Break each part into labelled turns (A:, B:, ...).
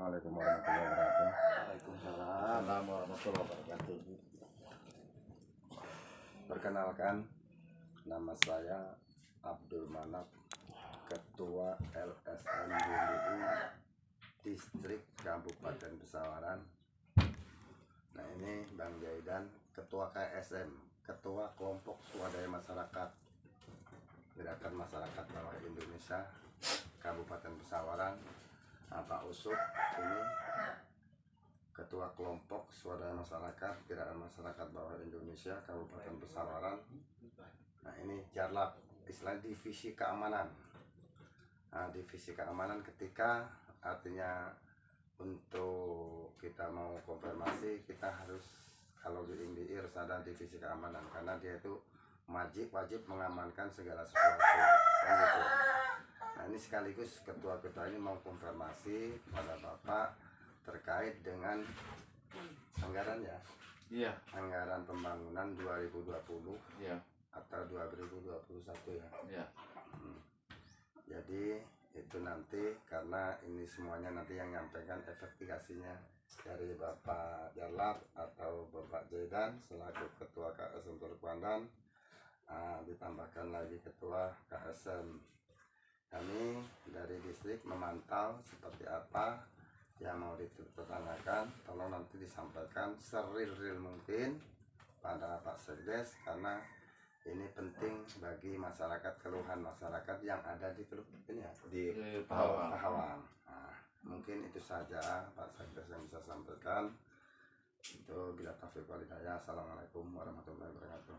A: Assalamualaikum warahmatullahi wabarakatuh.
B: Waalaikumsalam warahmatullahi wabarakatuh.
A: Perkenalkan, nama saya Abdul Manap, Ketua LSM BNI Distrik Kabupaten Pesawaran. Nah, ini Bang Jaidan, Ketua KSM, Ketua Kelompok Swadaya Masyarakat Gerakan Masyarakat Bawah Indonesia Kabupaten Pesawaran. Pak Usuk ini Ketua Kelompok Swadaya Masyarakat Gerakan Masyarakat Bawah Indonesia Kabupaten Pesawaran. Nah, ini Jarlap, istilah divisi keamanan. Nah, divisi keamanan ketika artinya untuk kita mau konfirmasi, kita harus kalau di INDI harus ada divisi keamanan karena dia itu wajib mengamankan segala sesuatu kan gitu. Nah, ini sekaligus ketua-ketua ini mau konfirmasi pada Bapak terkait dengan anggaran ya.
B: Iya.
A: Anggaran pembangunan 2020
B: Iya.
A: atau 2021 ya.
B: Iya.
A: Jadi itu nanti karena ini semuanya nanti yang nyampaikan efektifikasinya dari Bapak Jarlap atau Bapak Jaidan selaku Ketua KSM Teluk Pandan, ditambahkan lagi Ketua KSM. Kami dari distrik memantau seperti apa yang mau ditanyakan, tolong nanti disampaikan seril-ril mungkin pada Pak Sekdes karena ini penting bagi masyarakat, keluhan masyarakat yang ada di ini ya, di Pahawang. Nah, mungkin itu saja Pak Sekdes yang bisa sampaikan. Itu bila taufiq wal hidayah. Assalamualaikum warahmatullahi wabarakatuh.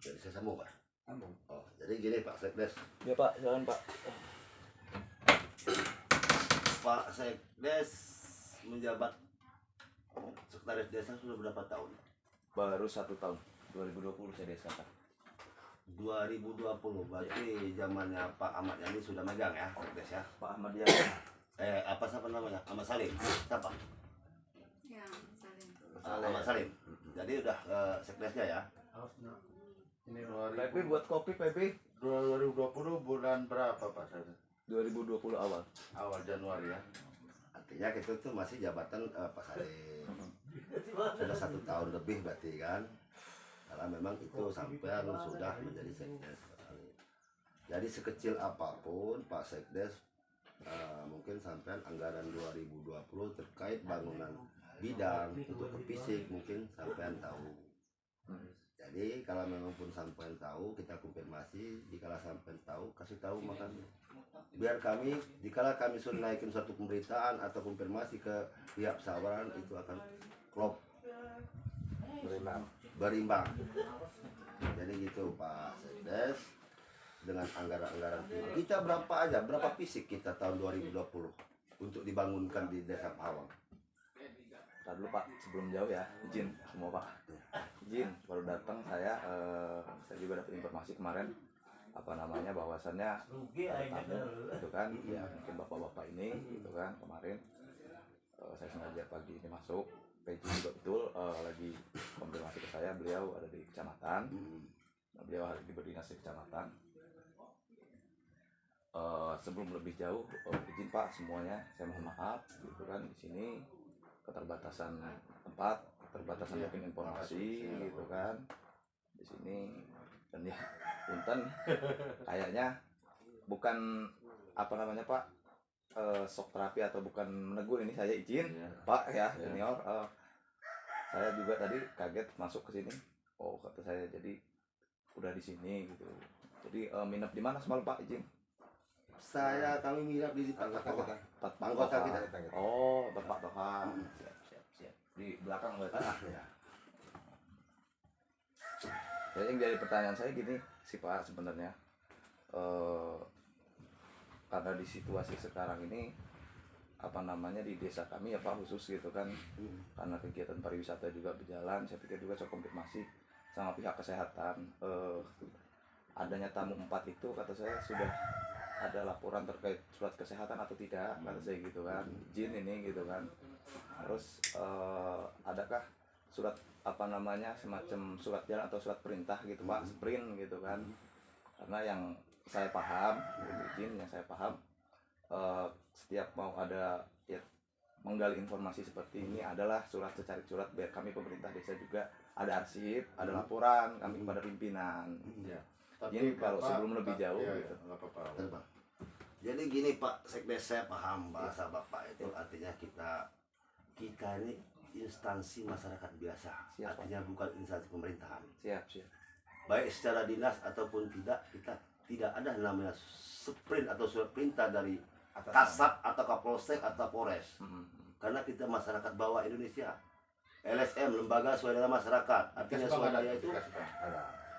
B: Jadi saya sambung, Pak.
A: Sambung.
B: Oh, jadi gini Pak Sekdes.
C: Ya Pak, silakan Pak.
B: Pak Sekdes menjabat sekretaris desa sudah berapa tahun?
C: Baru 1 tahun, 2020 saya desa Pak.
B: 2020, berarti zamannya Pak Ahmad Yani sudah megang ya, Sekdes ya?
C: Pak Ahmad ya.
B: Apa siapa namanya? Ahmad Salim. Siapa?
D: Ya, Salim.
B: Ahmad Salim. Jadi udah Sekdesnya ya?
E: Ini
C: PB buat kopi PB
E: 2020 bulan berapa Pak saya?
C: 2020 awal.
E: Awal Januari ya.
B: Artinya kita tuh masih jabatan Pak Salim. Sudah 1 tahun lebih berarti kan? Karena memang itu sampean sudah menjadi Sekdes Pak Salim. Jadi sekecil apapun Pak Sekdes mungkin sampean anggaran 2020 terkait bangunan bidang untuk ke fisik mungkin sampean tahu. Jadi kalau memang pun sampean tahu, kita konfirmasi. Jika sampean tahu, kasih tahu makanya. Biar kami, jika kami sudah naikin suatu pemberitaan atau konfirmasi ke pihak Pesawaran, itu akan klop berimbang. Jadi gitu Pak Sekdes. Dengan anggaran-anggaran kita berapa fisik kita tahun 2020 untuk dibangunkan di Desa Pahawang.
C: Ntar dulu Pak, sebelum jauh ya, izin semua Pak. Izin, baru datang saya juga dapat informasi kemarin bahwasannya ada tamu gitu kan, ya mungkin bapak-bapak ini gitu kan kemarin saya sengaja pagi ini masuk, PJ juga betul lagi konfirmasi ke saya, beliau ada di kecamatan, beliau hari ini berdinas di kecamatan. Sebelum lebih jauh, izin Pak semuanya, saya mohon maaf gitu kan di sini keterbatasan tempat, keterbatasan mungkin informasi gitu kan di sini, dan ya punten kayaknya bukan Pak shock terapi atau bukan menegur, ini saya izin Pak ya senior. Saya juga tadi kaget masuk ke sini, kata saya jadi udah di sini gitu, jadi nginep di mana semalam Pak, izin?
B: Kami nginap di tempat anggota kita.
C: Oh, Bapak Toha. Siap. Di belakang berarti.
B: Ya.
C: Jadi yang jadi pertanyaan saya gini sih Pak, sebenarnya karena di situasi sekarang ini di desa kami ya Pak khusus gitu kan, karena kegiatan pariwisata juga berjalan, saya pikir juga saya konfirmasi sama pihak kesehatan, adanya tamu 4 itu kata saya sudah ada laporan terkait surat kesehatan atau tidak, kata saya gitu kan, izin ini gitu kan. Terus adakah surat semacam surat jalan atau surat perintah gitu Pak, sprint gitu kan. Karena yang saya paham, izin yang saya paham setiap mau ada ya menggali informasi seperti ini adalah surat secari surat biar kami pemerintah desa juga ada arsip, ada laporan kami kepada pimpinan.
E: Ya.
C: Ini kalau sebelum lebih jauh
E: iya,
C: gitu.
E: nggak apa-apa.
B: Betul, Pak. Jadi gini Pak Sekdes, saya paham bahasa Bapak itu artinya kita ini instansi masyarakat biasa,
C: Siap,
B: artinya bukan instansi pemerintahan.
C: Siap.
B: Baik secara dinas ataupun tidak, kita tidak ada namanya sprint atau surat perintah dari Kasat atau Kapolsek atau Polres. Karena kita masyarakat bawah Indonesia. LSM, lembaga swadaya masyarakat. Artinya swadaya itu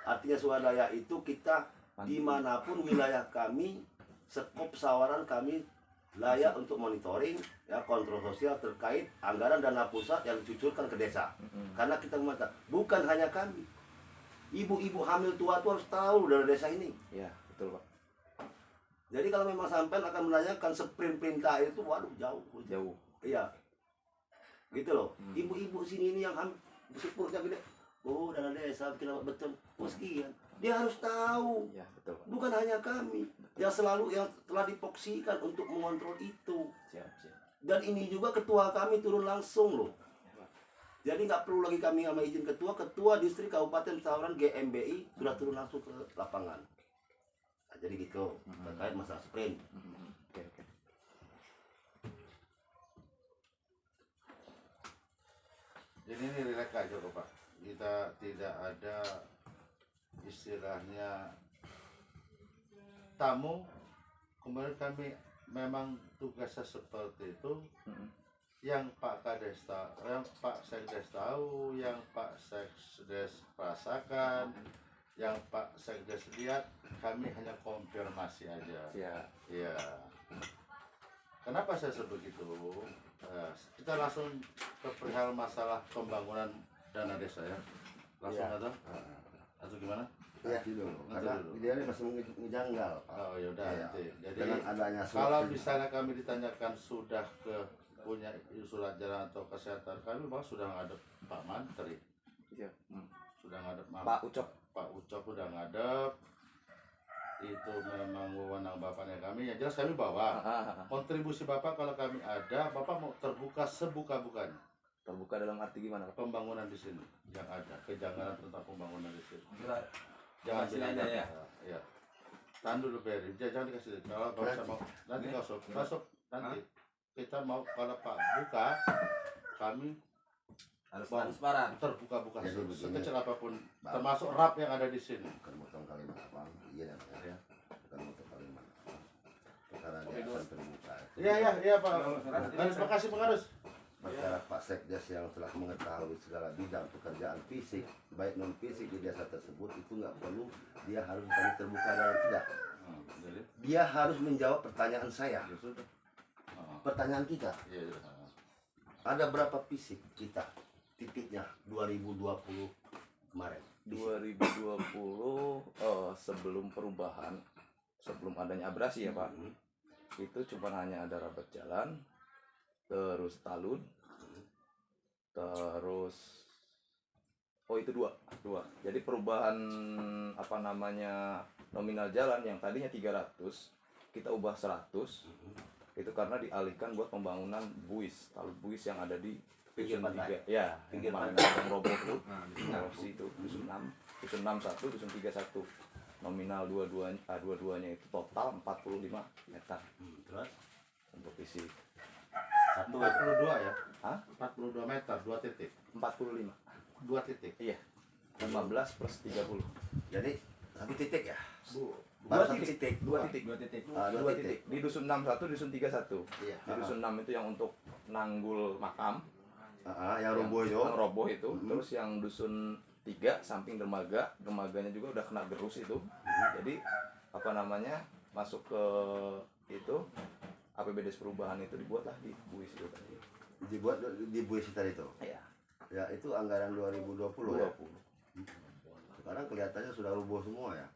B: artinya swadaya itu kita dimanapun wilayah kami, skop sawaran kami layak untuk monitoring ya kontrol sosial terkait anggaran dana pusat yang dicucurkan ke desa. Karena kita mengatakan bukan hanya kami, ibu-ibu hamil tua itu harus tahu dari desa ini.
C: Iya, betul Pak.
B: Jadi kalau memang sampai akan menanyakan sprint perintah itu, waduh jauh.
C: Jauh.
B: Iya, gitu loh. Ibu-ibu sini ini yang hamil perutnya gede, oh dana desa bikin apa betul, oh sekian. Dia harus tahu.
C: Iya, betul Pak.
B: Bukan hanya kami yang selalu yang telah dipoksikan untuk mengontrol itu.
C: Siap.
B: Dan ini juga ketua kami turun langsung loh. Jadi nggak perlu lagi kami sama izin ketua distrik Kabupaten Sawaran GMBI sudah turun langsung ke lapangan. Nah, jadi gitu terkait masalah sprint.
C: Oke.
E: Jadi ini rileks aja kok Pak. Kita tidak ada istilahnya tamu. Kemarin kami memang tugasnya seperti itu. Yang Pak Kades tahu, yang Pak Sekdes tahu, yang Pak Sekdes rasakan, yang Pak Sekdes lihat, kami hanya konfirmasi aja.
C: Siap.
E: Iya. Kenapa saya sebut itu? Kita langsung ke perihal masalah pembangunan dana desa ya. Langsung
B: Iya.
E: atau gimana?
B: Ya, dulu. Karena dia ini masih ngejanggal, Pak.
E: Oh ya udah
B: Iya.
E: nanti. Jadi
B: Dengan adanya
E: kalau
B: surat
E: misalnya kami ditanyakan sudah punya surat jalan atau kesehatan, kami bahwa sudah ngadep Pak Mantri,
C: Siap.
E: sudah ngadep
C: Pak Ucok.
E: Pak Ucok udah ngadep. Itu memang wewenang bapaknya kami. Yang jelas kami bawa kontribusi bapak kalau kami ada, bapak mau terbuka sebuka-bukanya
C: Terbuka dalam arti gimana Pak?
E: pembangunan di sini yang ada, kejanggalan tentang pembangunan di sini.
F: Jangan
E: bilang
F: aja ya.
E: Ya. Tahan dulu Beri, jangan dikasih. Kalau saya mau nanti masuk nanti kita mau kalau Pak buka, kami
F: Harus
E: Bang.
F: transparan.
E: terbuka-buka
B: Jadi begini.
E: sekecil apapun,
B: Bang.
E: termasuk rap yang ada di sini.
B: bukan motong kalimat, Bang. Iya,
E: Ya.
B: bukan motong kalimat. Karena dia akan terbuka.
E: Iya Pak. Harus makasih Pak Harus.
B: Maka Pak Sekdes yang telah mengetahui segala bidang pekerjaan fisik, baik non fisik di desa tersebut, itu nggak perlu dia harus kami terbuka dan tidak.
E: Jadi,
B: Dia harus menjawab pertanyaan saya,
E: ya sudah.
B: pertanyaan kita.
E: Iya.
B: Ada berapa fisik kita titiknya 2020 kemarin?
C: 2020 sebelum perubahan, sebelum adanya abrasi ya Pak, itu cuma hanya ada rabat jalan, terus talud, terus itu dua. Jadi perubahan apa namanya nominal jalan yang tadinya 300 kita ubah 100, itu karena dialihkan buat pembangunan buis, talud buis yang ada di
B: Pinggir
C: dusun
B: pantai.
C: 3 ya,
B: Pinggir
C: yang kemarin
B: pantai.
C: yang roboh tuh,
F: Nah,
C: Erosi itu dusun 6, dusun 61, dusun 31. Nominal dua-duanya itu total 45 meter
B: Terus
C: untuk isi.
B: satu
E: 42 ya?
C: Hah?
E: 42 meter, 2 titik.
C: 45.
E: 2 titik.
C: Iya. 15 plus 30.
B: jadi satu titik ya?
C: Dua
B: Baru satu
C: titik.
B: titik.
C: Dua titik.
F: Dua titik.
C: Dua titik. Di dusun 61, dusun 31.
B: Iya.
C: Di dusun 6 itu yang untuk nanggul makam.
B: Yang roboh itu.
C: Yang roboh itu.
B: Mhm.
C: Terus yang dusun 3 samping dermaga, dermaganya juga udah kena gerus itu. Jadi apa namanya? Masuk ke itu APBD perubahan itu dibuatlah di buis itu tadi.
B: Dibuat di Buis tadi itu.
C: Iya.
B: Ya itu anggaran 2020 ya.
C: 20.
B: Sekarang kelihatannya sudah roboh semua ya.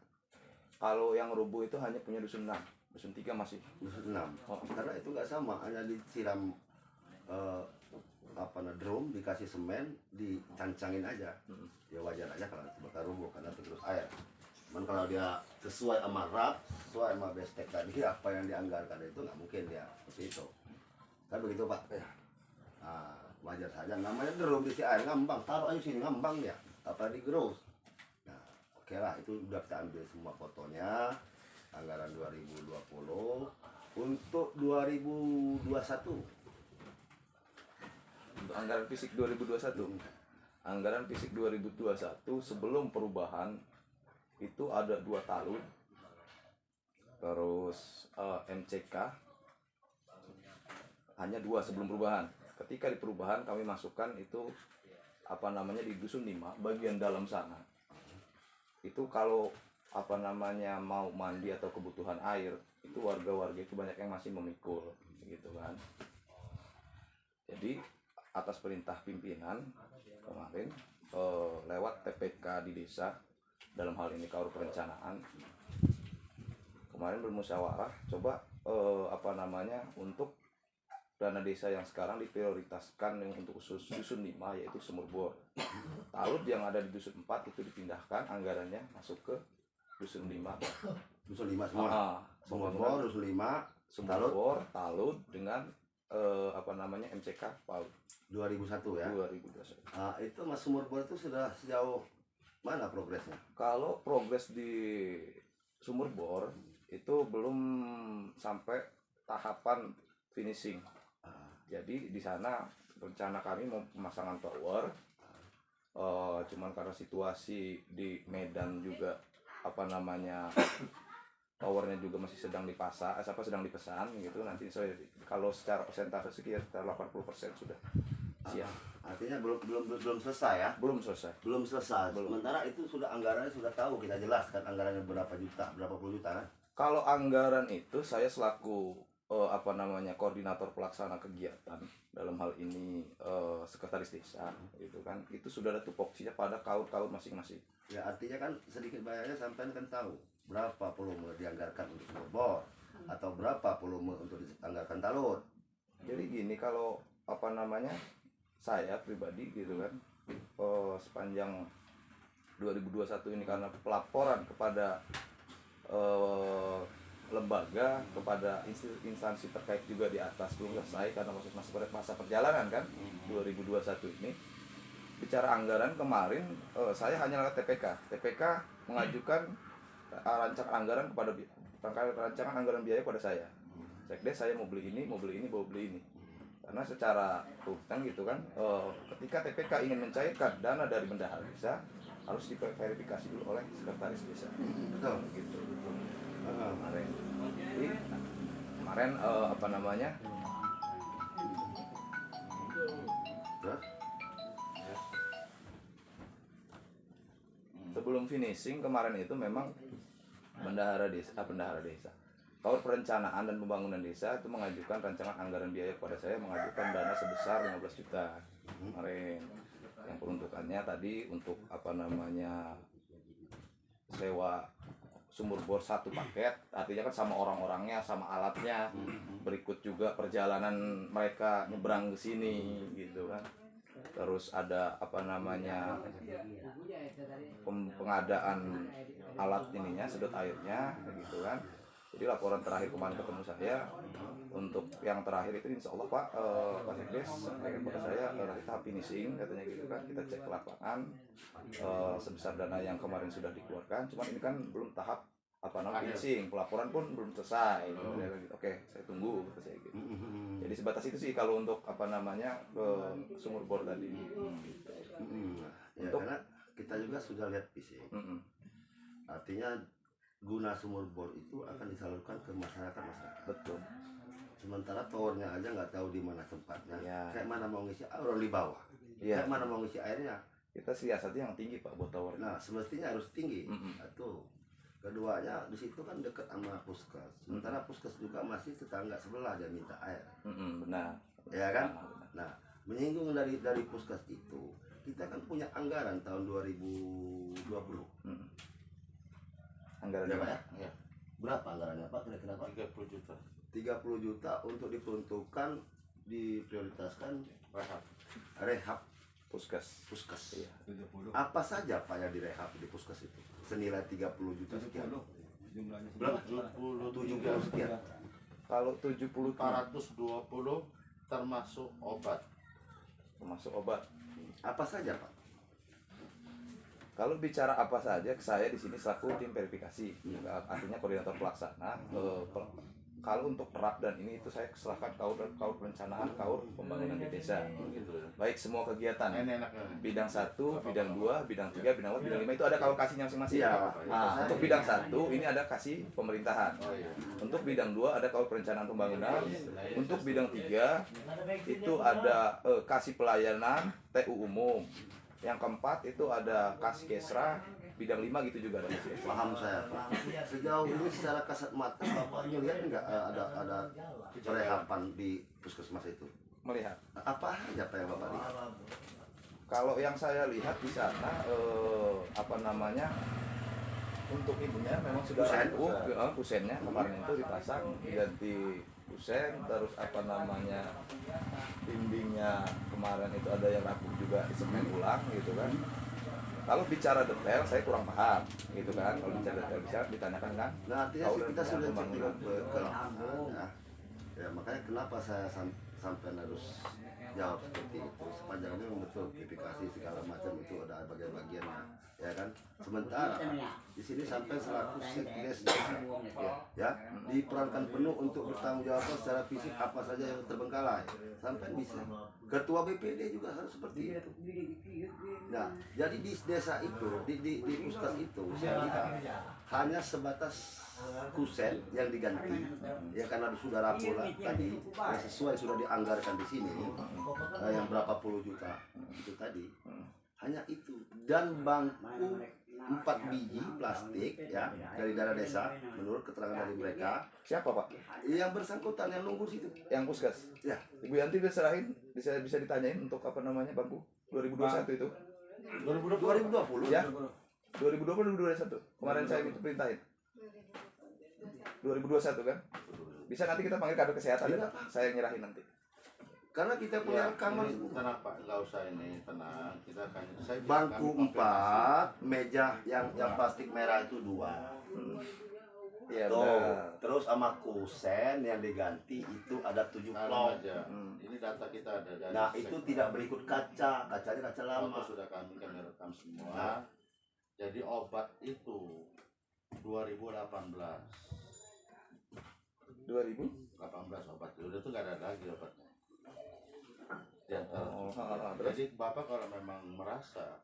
C: Kalau yang rubuh itu hanya punya dusun 6, dusun 3 masih.
B: Dusun 6.
C: Oh.
B: Karena itu nggak sama, hanya disiram drum, dikasih semen, dicancangin aja. Ya wajar aja kalau bakal rubuh karena terus air. Cuman kalau dia sesuai sama rap, sesuai sama bestek tadi apa yang dianggarkan itu nggak mungkin dia Itu kan begitu Pak. Nah, wajar saja namanya gerus isi air ngambang, taruh aja sini ngambang dia, apa di gerus. Nah, oke lah, itu udah kita ambil semua fotonya. Anggaran 2020 untuk 2021.
C: Untuk anggaran fisik 2021. Anggaran fisik 2021 sebelum perubahan itu ada 2 talun. Terus MCK hanya 2 sebelum perubahan. Ketika di perubahan kami masukkan itu apa namanya di dusun 5 bagian dalam sana. Itu kalau apa namanya mau mandi atau kebutuhan air itu warga-warga itu banyak yang masih memikul gitu kan. Jadi atas perintah pimpinan kemarin lewat TPK di desa, dalam hal ini Kaur Perencanaan, kemarin bermusyawarah coba apa namanya untuk dana desa yang sekarang diprioritaskan untuk khusus dusun 5 yaitu sumur bor. Talut yang ada di dusun 4 itu dipindahkan anggarannya masuk ke dusun 5.
B: Dusun 5 semua. Sumur bor, dusun 5,
C: sumur bor, talut dengan apa namanya MCK PAUD
B: 2001 ya.
C: 2021.
B: Nah, itu Mas sumur bor itu sudah sejauh mana progresnya?
C: Kalau progres di sumur bor itu belum sampai tahapan finishing. Jadi di sana rencana kami mau pemasangan tower, cuman karena situasi di Medan juga apa namanya towernya juga masih sedang dipasang, sedang dipesan gitu. Nanti saya kalau secara persentase sekitar 80% sudah siap.
B: Artinya belum selesai ya?
C: Belum selesai.
B: Belum selesai.
C: Belum.
B: Sementara itu sudah anggarannya sudah tahu, kita jelaskan anggarannya berapa juta, berapa puluh juta kan?
C: Kalau anggaran itu saya selaku apa namanya koordinator pelaksana kegiatan dalam hal ini sekretaris desa gitu kan, itu sudah ada tupoksinya pada kaur-kaur masing-masing.
B: Ya artinya kan sedikit banyaknya sampai kan tahu berapa volume dianggarkan untuk sumur bor atau berapa volume untuk dianggarkan talut.
C: Jadi gini, kalau apa namanya saya pribadi gitu kan sepanjang 2021 ini karena pelaporan kepada lembaga kepada instansi terkait juga di atas belum selesai karena masih pada masa perjalanan kan 2021 ini. Bicara anggaran kemarin saya hanya lewat TPK mengajukan rancangan anggaran biaya kepada saya. Sekdes saya mau beli ini karena secara rutin gitu kan ketika TPK ingin mencairkan dana dari bendahara desa harus diverifikasi dulu oleh sekretaris desa.
B: Betul.
C: Gitu. Kemarin jadi kemarin apa namanya
B: Terus?
C: sebelum finishing kemarin itu memang bendahara desa Kaur Perencanaan dan Pembangunan Desa itu mengajukan rancangan anggaran biaya kepada saya, mengajukan dana sebesar 15 juta kemarin yang peruntukannya tadi untuk apa namanya sewa sumur bor 1 paket, artinya kan sama orang-orangnya, sama alatnya, berikut juga perjalanan mereka nyebrang ke sini gitu kan. Terus ada apa namanya pengadaan alat ininya, sedot airnya gitu kan. Jadi laporan terakhir kemarin ketemu saya untuk yang terakhir itu insya Allah Pak Sekdes sampaikan kepada saya nanti tahap finishing katanya gitu kan, kita cek ke lapangan sebesar dana yang kemarin sudah dikeluarkan, cuman ini kan belum tahap apa namanya finishing, pelaporan pun belum selesai. Oke, saya tunggu kata saya gitu. Jadi sebatas itu sih kalau untuk apa namanya sumur bor tadi.
B: Ya,
C: Untuk
B: karena kita juga sudah lihat fisik. Artinya guna sumur bor itu akan disalurkan ke masyarakat.
C: betul.
B: Sementara towernya aja nggak tahu di mana tempatnya.
C: Ya.
B: Kayak mana mau ngisi air orang di bawah.
C: Iya.
B: Kayak mana mau ngisi airnya.
C: Kita siasatnya yang tinggi Pak buat tower.
B: Nah semestinya harus tinggi. Itu. Keduanya di situ kan dekat sama puskes. Sementara puskes juga masih tetangga sebelah dia minta air.
C: Benar.
B: Ya kan?
C: Benar.
B: Nah menyinggung dari puskes itu, kita kan punya anggaran tahun 2020.
C: Anggaran
B: Ya, Pak,
C: ya?
B: ya? Berapa anggarannya Pak kira-kira Pak?
E: 30 juta
B: 30 juta untuk diperuntukkan, diprioritaskan rehab
C: Puskes.
B: puskes.
C: Iya.
B: Apa saja Pak yang direhab di puskes itu? Senilai 30 juta sekian.
F: Jumlahnya
B: Berapa?
E: 70
B: 70 sekian.
C: Kalau 70
E: 420 termasuk obat.
C: termasuk obat.
B: Apa saja Pak?
C: Kalau bicara apa saja, saya di sini selaku tim verifikasi, artinya koordinator pelaksana. Kalau untuk RAP dan ini itu saya serahkan kaur perencanaan, kaur pembangunan di desa. Baik semua kegiatan.
E: Ini enaknya.
C: Bidang 1, bidang 2, bidang 3, bidang 4, bidang 5 itu ada kaur kasihnya masing-masing.
B: Iya.
C: Nah, untuk bidang 1 ini ada kasih pemerintahan.
E: Oh iya.
C: Untuk bidang 2 ada kaur perencanaan pembangunan. Untuk bidang 3 itu ada kasih pelayanan TU umum. Yang keempat itu ada kasih kesra, bidang 5 gitu juga ada kasih kesra.
B: Paham saya Pak. Sejauh ini secara kasat mata Bapak lihat nggak ada rehapan di puskesmas itu?
C: Melihat.
B: Apa aja Pak yang Bapak lihat?
C: Kalau yang saya lihat di sana apa namanya? Untuk ininya memang sudah
B: Kusen.
C: rampung, kusennya kemarin itu dipasang, diganti kusen, terus apa namanya dindingnya kemarin itu ada yang rapuh juga disemen ulang gitu kan. Kalau bicara detail saya kurang paham gitu kan. Kalau bicara detail bisa ditanyakan kan.
B: Nah artinya
C: Kaur
B: sih kita
C: dan
B: sudah
C: pembangunan.
B: cek ke lapangan ya makanya kenapa saya sampai harus jawab seperti itu sepanjang ini memang betul verifikasi segala macam itu ada bagian-bagiannya ya kan. Sementara di sini sampai selaku sekdes ya diperankan penuh untuk bertanggung jawab secara fisik apa saja yang terbengkalai sampai bisa. Ketua BPD juga harus seperti itu. Nah, jadi di desa itu, di puskes itu, saya lihat hanya sebatas kusen yang diganti, ya karena sudah rapuh tadi, yang sesuai sudah dianggarkan di sini, yang berapa puluh juta itu tadi, hanya itu. Dan bangku 4 biji plastik ya dari dana desa, menurut keterangan dari mereka,
C: Siapa Pak?
B: yang bersangkutan yang nunggu situ,
C: Yang puskas?
B: ya.
C: Ibu Yanti bisa serahin, bisa ditanyain untuk apa namanya bangku 2021 itu.
B: 2020
C: Ya. 2020 2021. Kemarin saya minta perintahin. 2021 kan? Bisa nanti kita panggil kader kesehatan ya, saya nyerahin nanti.
B: karena kita punya rekaman
E: Ini tenang Pak, nggak usah ini, tenang. Kita akan saya
B: bangku
E: kami
B: 4, meja yang plastik merah itu 2.
C: Iya
B: Tuh,
C: benar.
B: terus sama kusen yang diganti itu ada 7
E: konfirmasi.
B: blok.
E: aja. Ini data kita ada dari
B: Nah, itu tidak berikut kaca, kacanya kaca lama.
E: Foto sudah kami rekam semua. Jadi obat itu 2018 obat udah tuh nggak ada lagi obatnya.
C: Terus
E: Jadi Bapak kalau memang merasa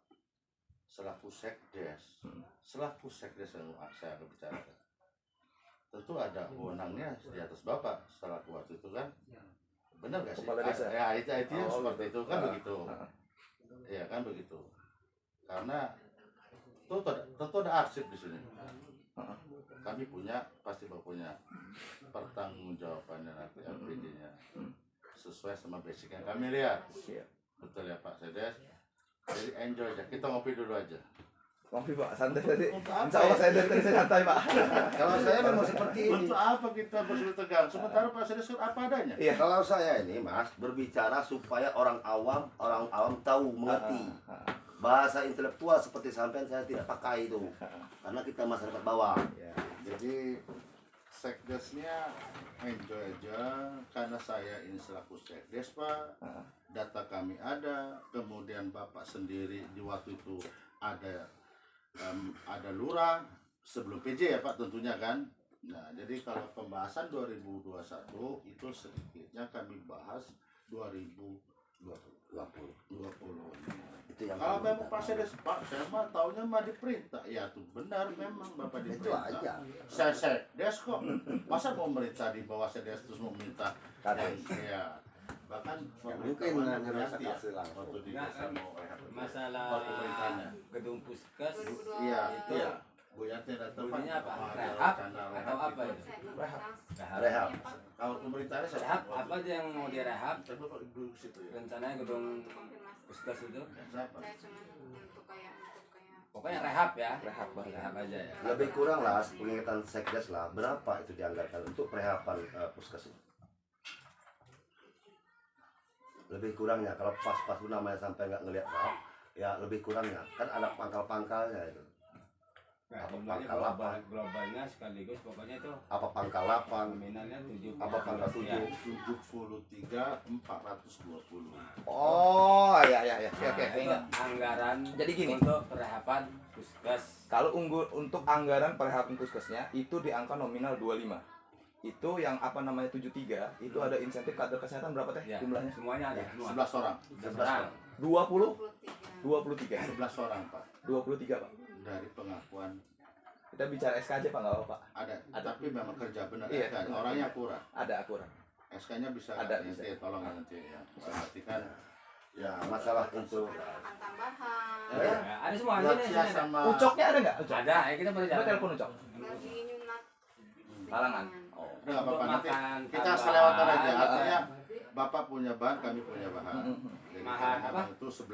E: selaku sekdes yang saya akan bicarakan, tentu ada wewenangnya di atas Bapak selaku waktu itu kan, benar nggak sih?
C: Kepala desa.
E: Ya itu yang seperti itu kan
C: Ah.
E: begitu, ya kan begitu. Karena tentu ada arsip di sini. Kami pasti punya pertanggungjawabannya nanti LPG-nya sesuai sama basic yang kami lihat.
C: Siap.
E: Betul ya Pak Sedes. Jadi enjoy aja. Kita ngopi dulu aja.
C: Ngopi Pak, santai tadi.
E: Untuk apa
C: Insya Allah
E: ya?
C: saya dari tadi saya santai Pak.
B: Kalau saya memang seperti ini.
E: Untuk apa kita bersulit tegang? Sementara Pak Sedes apa adanya.
C: Iya.
B: Kalau saya ini, Mas, berbicara supaya orang awam tahu, mengerti. Bahasa intelektual seperti sampean saya tidak pakai itu. Karena kita masyarakat bawah.
C: Ya.
E: Jadi sekdesnya enjoy aja karena saya ini selaku sekdes Pak. Data kami ada, kemudian Bapak sendiri di waktu itu ada lurah sebelum PJ ya Pak tentunya kan. Nah, jadi kalau pembahasan 2021 itu sedikitnya kami bahas 2020.
B: Itu yang
E: Kalau
B: kami
E: memang
B: minta.
E: Pak Sedes, Pak, saya mah taunya mah diperintah. Ya tuh benar memang Bapak
B: Itu
E: diperintah.
B: aja.
E: Saya Sedes kok. Masa mau merintah di bawah Sedes terus mau minta
C: Kades.
E: ya. Bahkan
A: mungkin hanya rasa kasih langsung.
E: waktu di desa mau
G: Masalah
E: pemerintahannya.
G: gedung puskes
E: Iya,
G: itu
E: iya. Bu Yanti datang Pak.
G: bunyinya apa?
E: Mau ada
G: Rehab
E: rencana
G: atau apa
E: gitu.
G: itu?
B: Rehab.
E: Kalau pemerintahannya saya
G: Rehab apa aja yang mau direhab?
E: Coba Pak duduk situ ya.
G: Rencananya gedung
D: Konfirmasi.
G: puskes itu
E: Siapa?
D: Saya cuma untuk kayak
G: pokoknya rehab ya.
C: Rehab, Bang.
G: Rehab aja ya.
B: Lebih kurang lah, pengingitan sekdes lah, berapa itu dianggarkan untuk perehapan puskes itu? Lebih kurangnya, kalau pas-pas itu namanya sampai nggak ngelihat rehab, ya lebih kurangnya. Kan ada pangkal-pangkalnya itu.
G: Nah,
A: Apa
G: jumlahnya
A: pangkal
G: global, globalnya sekaligus pokoknya itu
A: apa pangkal 8,
G: nominalnya 7.
A: apa pangkal 7.
E: 73.420.
C: Oh, ya ya ya. Oke oke.
G: Nah, itu
C: Ingat.
G: anggaran
C: Jadi gini.
G: untuk perehapan puskes.
C: Kalau untuk anggaran perehapan puskesnya itu di angka nominal 25. Itu yang apa namanya 73, itu ada insentif kader kesehatan berapa teh
G: Ya,
C: jumlahnya?
G: semuanya ada.
A: Ya,
G: Semua.
E: 11 orang.
G: 11 orang.
C: 20
D: 23.
C: 23.
E: 11 orang, Pak.
C: 23, Pak.
E: Dari pengakuan
C: Kita bicara SK aja, Pak, enggak apa-apa, Pak.
E: ada, tapi memang kerja benar.
C: Iya.
E: SK. Orangnya akurat.
C: Ada akurat.
E: SK-nya bisa
C: Ada,
E: nanti
C: bisa.
E: tolong nanti ya. Berarti kan
A: Ya, masalah untuk
D: Ada makan tambahan.
E: Ya.
G: Ya, ada semua di
E: buat
G: sini,
E: sias
G: sini ada.
E: sama
C: Ucoknya ada enggak? Ucok.
G: Ada, ya kita boleh
C: Coba
G: jalan.
C: telepon Ucok.
D: Lagi nyunat.
C: Halangan. Oh.
E: udah nggak apa-apa
G: Untuk
E: nanti
G: makan
E: kita
G: tambahan,
E: selewatan aja.
G: ya.
E: Artinya Bapak punya bahan, kami punya bahan. Jadi
G: Bahan apa?
E: itu 11.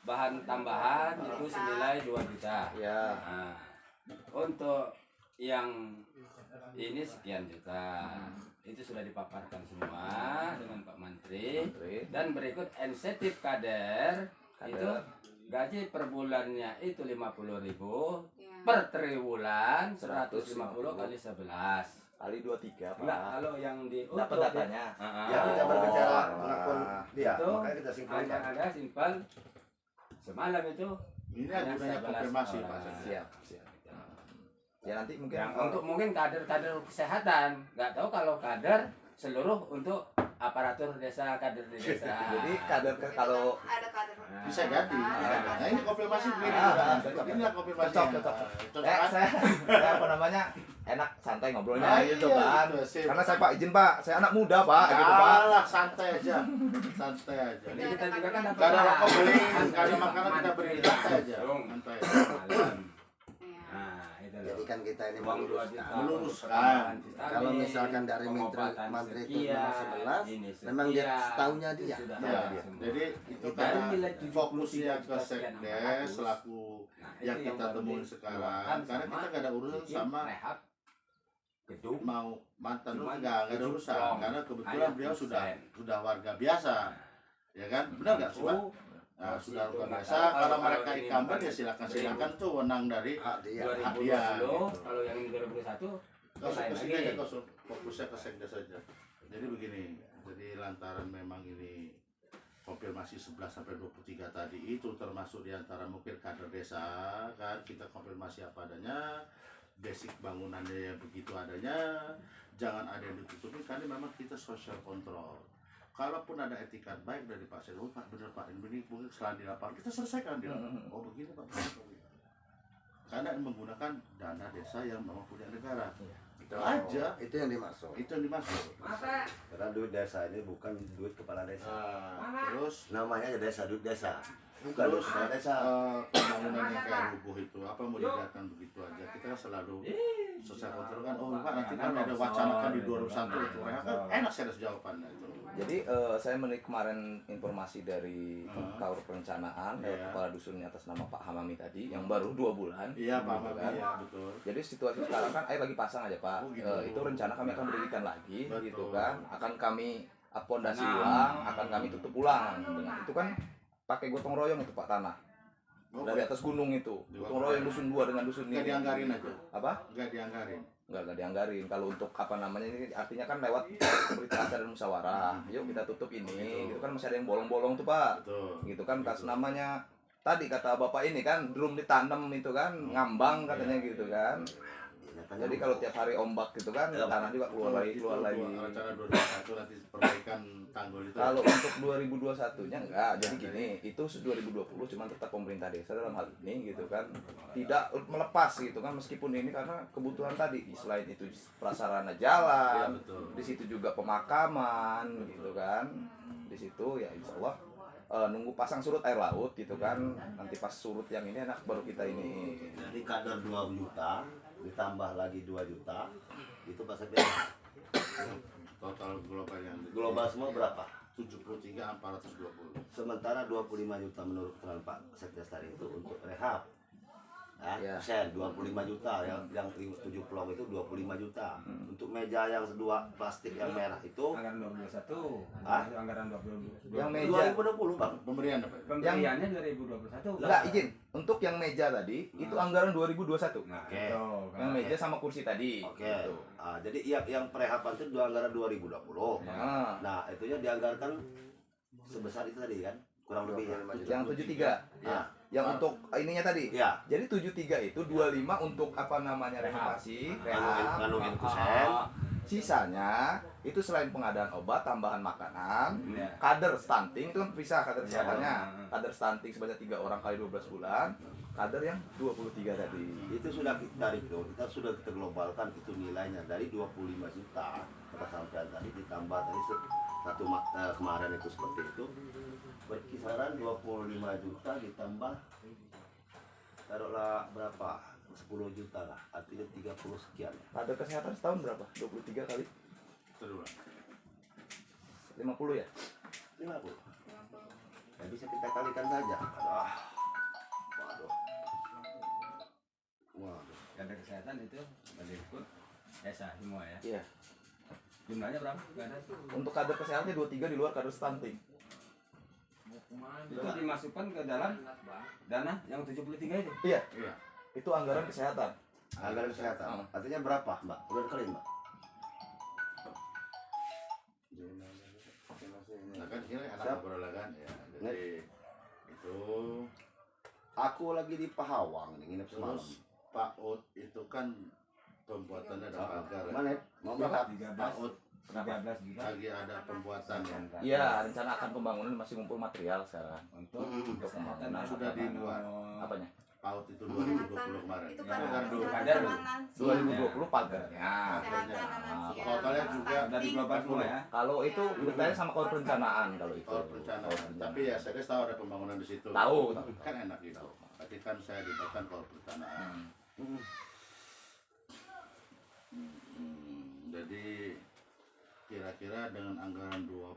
G: Bahan tambahan itu senilai 2 juta.
C: Ya.
G: Nah, untuk yang ini sekian juta. Itu sudah dipaparkan semua dengan Pak Menteri. Dan berikut insentif kader, itu gaji per bulannya itu 50.000,
D: Ya.
G: per triwulan 150 kali 11.
C: Kali 23, Pak.
G: Enggak, kalau yang di
C: Dapat
G: untuk
C: datanya.
A: ya kita berbicara
C: Oh,
A: pengakuan
C: alah.
A: dia,
G: Itu
A: makanya kita simpulkan.
G: ada simpel semalam itu
E: Ini
G: hanya
E: gunanya
G: 11
E: konfirmasi
G: orang.
E: Pak.
C: Siap, siap. Ya nanti mungkin
G: yang untuk mungkin kader-kader kesehatan, nggak tahu kalau kader seluruh untuk aparatur desa, kader di desa.
C: jadi kader kalau
D: Ada kader.
E: Bisa jadi.
D: Ada.
E: Nah ini konfirmasi begini.
C: Ah,
E: udah.
C: cocok.
E: Inilah konfirmasi.
C: Cocok, cocok.
E: Cocok kan?
C: saya apa namanya enak santai ngobrolnya
E: Ah,
C: gitu
E: iya,
C: kan.
E: gitu, sip.
C: Karena saya Pak izin Pak, saya anak muda Pak, gitu Pak.
E: Alah, santai aja. Santai aja.
G: Jadi kita juga kan dapat
E: Gak ada rokok beli,
G: makan.
E: gak ada makanan kita beri, santai aja.
G: Langsung.
E: Santai.
G: Malam.
D: Ya.
G: Nah, itu
A: Jadi
G: loh.
A: kan kita ini
G: Uang 2
A: meluruskan.
G: juta.
E: Meluruskan.
A: Kalau misalkan dari
G: Pengobatan
A: menteri itu
G: sekian,
A: nomor 11,
G: ini
A: memang dia
G: sekian,
A: setaunya dia.
G: sudah
E: Ya,
G: ada semua.
E: jadi itu
G: Dari
E: karena
G: nilai 73
E: fokusnya ke
G: sekian
E: sekdes
G: 400.
E: selaku
G: Nah,
E: yang
G: itu
E: kita
G: baru
E: temuin
G: dikeluarkan
E: sekarang. Karena
G: sama
E: kita gak ada urusan
G: bikin
E: sama
G: rehab gedung.
E: mau mantan lu
G: Cuma
E: nggak ada
G: 7
E: urusan
G: plong.
E: karena kebetulan
G: Hanya
E: beliau sudah
G: persen.
E: warga biasa, ya kan? Benar nggak sih Pak?
G: Oh,
E: Nah,
G: oh,
E: sudah
G: situ.
E: warga
G: Nggak
E: biasa.
G: tahu
E: Kalau
G: kalau
E: mereka
G: ini
E: incumbent
G: bukan
E: ya silakan tuh wenang dari
A: Hak dia.
G: 2020,
E: Iya, gitu.
G: kalau yang ini 2021
E: Kau
G: lain
E: fokusnya
G: lagi.
E: aja, kau fokusnya ke sekdes saja. Jadi begini, jadi lantaran memang ini konfirmasi 11 sampai 23 tadi itu termasuk diantara mungkin kader desa kan kita konfirmasi apa adanya, basic bangunannya yang begitu adanya, jangan ada yang ditutupi karena memang kita social control. Kalaupun ada etikat baik dari Pak Sekdes, oh Pak benar Pak ini mungkin selain di lapangan kita selesaikan di lapangan. Oh begini Pak. Karena menggunakan dana desa yang memang punya negara. Itu aja.
A: Itu yang dimaksud.
E: Itu yang dimaksud.
B: Karena duit desa ini bukan duit kepala desa.
E: Terus
B: Namanya aja desa, duit desa. Bukan duit
E: terus
B: kepala desa.
E: pembangunan yang kayak rubuh itu apa mau dibiarkan begitu aja kita kan selalu sosial kontrol kan oh Pak nanti kan ada wacana kan di 2001 itu mereka kan enak saya ada jawabannya itu.
C: Jadi saya menik kemarin informasi dari Kaur Perencanaan
E: Iya.
C: kepala dusunnya atas nama Pak Hamami tadi yang baru 2 bulan.
E: Iya Pak
C: gitu
E: Mami
C: kan.
E: ya betul.
C: Jadi situasi sekarang kan air lagi pasang aja Pak.
E: Oh, gitu.
C: Itu rencana kami akan berdirikan lagi
E: Betul.
C: gitu kan. Akan kami pondasi
G: Nah.
C: ulang, akan kami tutup ulang. Dengan itu kan pakai gotong royong itu Pak tanah.
E: Oh,
C: Dari atas gunung itu. Gotong royong dusun 2 dengan dusun
E: nggak
C: ini.
E: dianggarin aja,
C: Apa?
E: nggak dianggarin.
C: Nggak dianggarin. Kalau untuk apa namanya ini artinya kan lewat berita acara dan musyawarah. Yuk kita tutup ini. Itu kan masih ada yang bolong-bolong tuh Pak.
E: Betul.
C: Gitu kan kas namanya tadi kata Bapak ini kan drum ditanam itu kan ngambang katanya gitu kan. Jadi kalau tiap hari ombak gitu kan tanah juga keluar lagi
E: Itu rencana 2021 nanti perbaikan tanggul itu.
C: Kalau untuk 2021-nya enggak. Jadi gini, itu 2020 cuman tetap pemerintah desa dalam hal ini gitu kan tidak melepas gitu kan meskipun ini karena kebutuhan tadi selain itu prasarana
E: Iya,
C: jalan,
E: betul.
C: di situ juga pemakaman gitu kan. Di situ ya insya Allah nunggu pasang surut air laut gitu kan. Nanti pas surut yang ini enak baru kita ini.
B: Jadi kader 2 juta ditambah lagi 2 juta itu Pak Sekdes.
E: Total global yang
B: Global semua berapa?
E: 73.420.
B: Sementara 25 juta menurut keterangan Pak Sekdes tadi itu untuk rehab.
C: Iya.
B: Sen 25 juta, yang 7 pelong itu 25 juta. Untuk meja yang kedua plastik yang merah itu
G: Anggaran 2021.
B: Hah?
G: Anggaran 2020.
C: Yang meja
B: 2020 Bang.
E: Pemberian apa?
G: Pemberiannya 2021.
C: enggak izin. Untuk yang meja tadi itu anggaran 2021.
G: Nah,
B: Oke.
G: itu.
C: Yang meja sama kursi tadi.
B: Oke.
C: Gitu.
B: Jadi yang prehapan itu anggaran 2020.
C: Nah,
B: Nah, itunya dianggarkan sebesar itu tadi kan, kurang lebih ya.
C: yang 73.
B: Nah,
C: Yang untuk ininya tadi.
B: ya,
C: Jadi 73 itu 25 untuk apa namanya renovasi,
B: nganungin kusen.
C: Sisanya itu selain pengadaan obat, tambahan makanan,
G: Iya.
C: kader stunting itu kan bisa kader
G: Iya.
C: kesehatannya. Kader stunting sebanyak 3 orang kali 12 bulan. Kader yang 23 tadi.
B: Itu sudah kita sudah kita globalkan itu nilainya dari 25 juta kata sampean tadi ditambah tadi kemarin itu seperti itu berkisaran 25 juta ditambah taruhlah berapa 10 juta lah, artinya 30 sekian.
C: Kader kesehatan setahun berapa? 23 kali
E: Terus.
C: 50 ya?
B: 50. Ya bisa kita kalikan saja. Waduh. Waduh.
G: Kader kesehatan itu berikut ESA semua ya.
C: Iya.
G: Jumlahnya berapa? Kader.
C: Untuk kader kesehatannya 23 di luar kader stunting.
G: Itu dimasukkan ke dalam dana yang 73 itu.
C: Iya.
E: Iya.
C: Itu anggaran kesehatan.
B: Anggaran kesehatan. Artinya berapa, Mbak? Udah dikeluarin, Mbak?
E: Nah kan ini anak
B: Siap.
E: ngobrol kan ya. Jadi itu
B: Aku lagi di Pahawang nih, nginep semalam.
E: terus Pak Ut itu kan pembuatannya ada pagar. ya.
B: Mana? Mau berangkat?
E: 13
G: 13 juta
E: lagi ada pembuatan ya.
C: Iya, rencana akan pembangunan masih ngumpul material sekarang.
G: untuk
B: Mm-mm.
G: kesehatan
E: Nah, sudah di luar.
C: Apanya?
E: PAUD itu 2020 kemarin.
D: Itu
G: Ya,
D: kan
G: kan dulu
D: kesehatan
G: kader.
D: sama lansia.
C: 2020 pagarnya.
D: Kesehatan dan lansia.
E: Totalnya juga
G: dari global semua ya.
C: Kalau itu detailnya sama kalau perencanaan kalau itu.
E: Kalau perencanaan. Tapi ya saya tahu ada pembangunan di situ.
C: Tahu.
E: Kan enak gitu. Tapi kan saya libatkan kalau perencanaan. Jadi kira-kira dengan anggaran 25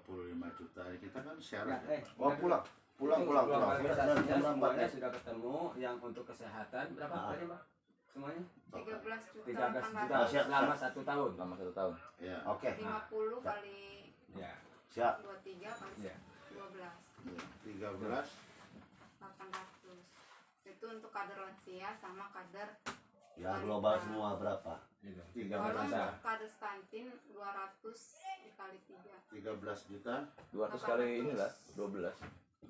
E: juta ini kita kan syarat ya.
B: Oh, pulang. Pulang.
G: Semuanya sudah ketemu yang untuk kesehatan berapa tadi Mbak? Semuanya
D: 13 juta
G: 13 juta
D: 800.
B: Siap.
G: selama 1 tahun.
C: Selama 1 tahun.
E: Ya.
B: Oke,
D: 50 kali
G: Ya.
B: siap.
D: 23 kali
G: Iya.
D: 12
E: 13
D: 800. Itu untuk kader lansia sama kader
B: Ya global semua berapa?
G: Gitu.
D: kalau
G: 13 juta.
D: untuk kader stunting 200 dikali 3
E: 13 juta.
C: 200 kali inilah 12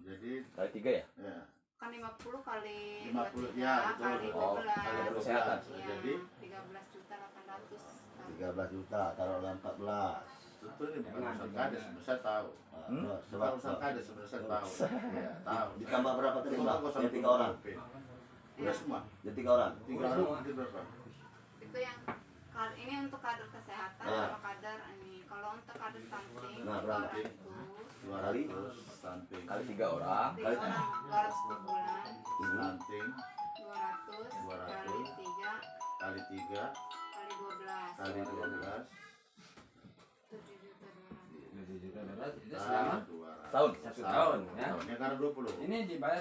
E: Jadi
C: kali 3 ya.
E: ya
D: kan 50 kali
E: 50
D: 23
E: ya betul.
D: kali
C: Oh,
D: 12
E: Kali
C: kesehatan.
E: 12.
D: Iya,
E: Jadi
D: 13 juta 800
B: 13 juta, taruhlah 14.
E: itu ini bukan urusan kades, saya tahu.
B: Terus,
E: Bukan
B: coba,
E: urusan kades sebenarnya saya tahu. Iya, tahu.
B: Ditambah berapa tadi,
E: Itu
B: Mbak?
E: kan
B: Yang 3 orang.
E: Udah semua.
B: Jadi 3 orang.
E: 3
G: Udah
E: orang
G: semua.
E: itu berapa?
D: itu yang ini untuk kader kesehatan
B: Ah.
D: sama kader ini kalau untuk kader stunting
B: Nah, berapa?
E: 200 stunting.
C: Kali 3 orang.
D: 3 orang 200 per bulan
E: Stunting
D: 200 kali 3
E: kali 3
D: kali 12
E: kali 12
D: 7 juta 200
G: 7 juta 200 itu
E: kali
G: selama
E: 200.
C: Tahun.
G: 1 tahun ya.
E: Tahunnya karena 20.
G: Ini dibayar